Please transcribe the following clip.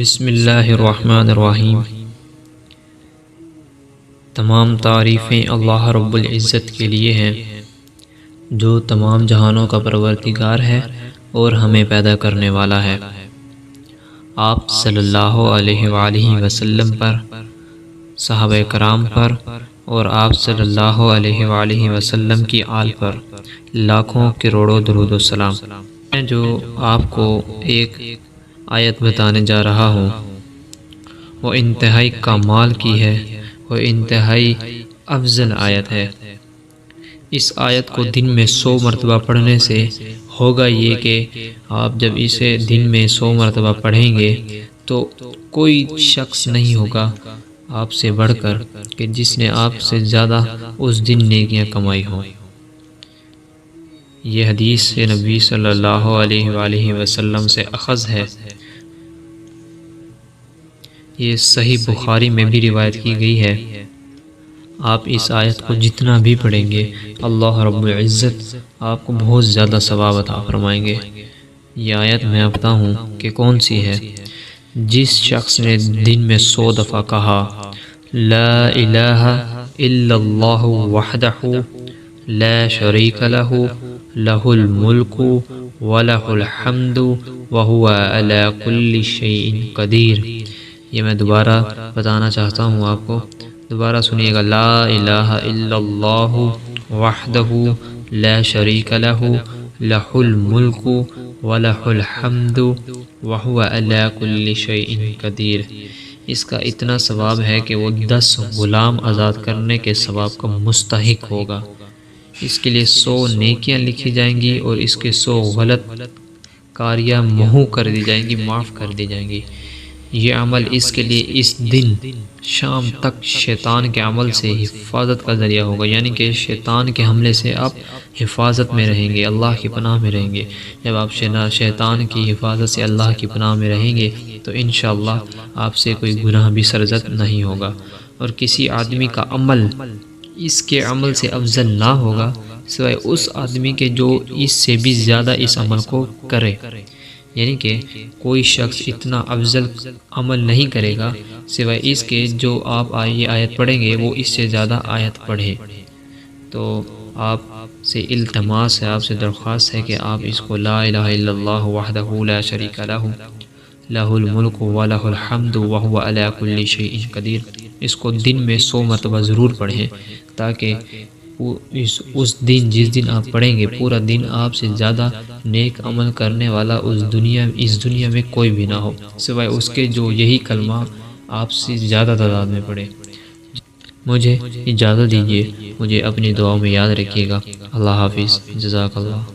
بسم اللہ الرحمن الرحیم۔ تمام تعریفیں اللہ رب العزت کے لیے ہیں جو تمام جہانوں کا پروردگار ہے اور ہمیں پیدا کرنے والا ہے۔ آپ صلی اللہ علیہ وآلہ وسلم پر، صحابہ کرام پر اور آپ صلی اللہ علیہ وآلہ وسلم کی آل پر لاکھوں کروڑوں درود و سلام۔ میں جو آپ کو ایک آیت بتانے جا رہا ہوں وہ انتہائی کمال کی ہے، وہ انتہائی افضل آیت ہے۔ اس آیت کو دن میں 100 مرتبہ پڑھنے سے ہوگا یہ کہ آپ جب اسے دن میں 100 مرتبہ پڑھیں گے تو کوئی شخص نہیں ہوگا آپ سے بڑھ کر کہ جس نے آپ سے زیادہ اس دن نیکیاں کمائی ہوں۔ یہ حدیث سے نبی صلی اللہ علیہ وآلہ وسلم سے اخذ ہے۔ یہ صحیح بخاری میں بھی روایت کی گئی ہے۔ آپ اس آیت کو جتنا بھی پڑھیں گے اللہ رب العزت آپ کو بہت زیادہ ثواب عطا فرمائیں گے۔ یہ آیت میں بتا ہوں کہ کون سی ہے۔ جس شخص نے دن میں 100 دفعہ کہا لا الہ الا اللہ وحدہ لا شریک لہ لہ الملک ولہ الحمد وہو علی کل شیء قدیر۔ یہ میں دوبارہ بتانا چاہتا ہوں، آپ کو دوبارہ سنیے گا۔ لا الہ الا اللہ وحدہ لا شریک لہ لہ الملک ولہ الحمد وہو علی کل شیء قدیر۔ اس کا اتنا ثواب ہے کہ وہ 10 غلام آزاد کرنے کے ثواب کا مستحق ہوگا۔ اس کے لیے 100 نیکیاں لکھی جائیں گی اور اس کے 100 غلط کاریاں محو کر دی جائیں گی، معاف کر دی جائیں گی۔ یہ عمل اس کے لیے اس دن شام تک شیطان کے عمل سے حفاظت کا ذریعہ ہوگا، یعنی کہ شیطان کے حملے سے آپ حفاظت میں رہیں گے، اللہ کی پناہ میں رہیں گے۔ جب آپ شیطان کی حفاظت سے اللہ کی پناہ میں رہیں گے تو انشاءاللہ آپ سے کوئی گناہ بھی سرزد نہیں ہوگا، اور کسی آدمی کا عمل اس کے عمل سے افضل نہ ہوگا سوائے اس آدمی کے جو اس سے بھی زیادہ اس عمل کو کرے۔ یعنی کہ کوئی شخص اتنا افضل عمل نہیں کرے گا سوائے اس کے جو آپ یہ آیت پڑھیں گے وہ اس سے زیادہ آیت پڑھے۔ تو آپ سے التماس ہے، آپ سے درخواست ہے کہ آپ اس کو لا الہ الا اللہ وحدہ لا شریک لہ لہ الملک ولہ الحمد وہو علی کل شیء قدیر، اس کو دن میں 100 مرتبہ ضرور پڑھیں، تاکہ اس دن جس دن آپ پڑھیں گے پورا دن آپ سے زیادہ نیک عمل کرنے والا اس دنیا میں کوئی بھی نہ ہو سوائے اس کے جو یہی کلمہ آپ سے زیادہ تعداد میں پڑھے۔ مجھے اجازت دیجیے، مجھے اپنی دعاؤں میں یاد رکھیے گا۔ اللہ حافظ، جزاک اللہ۔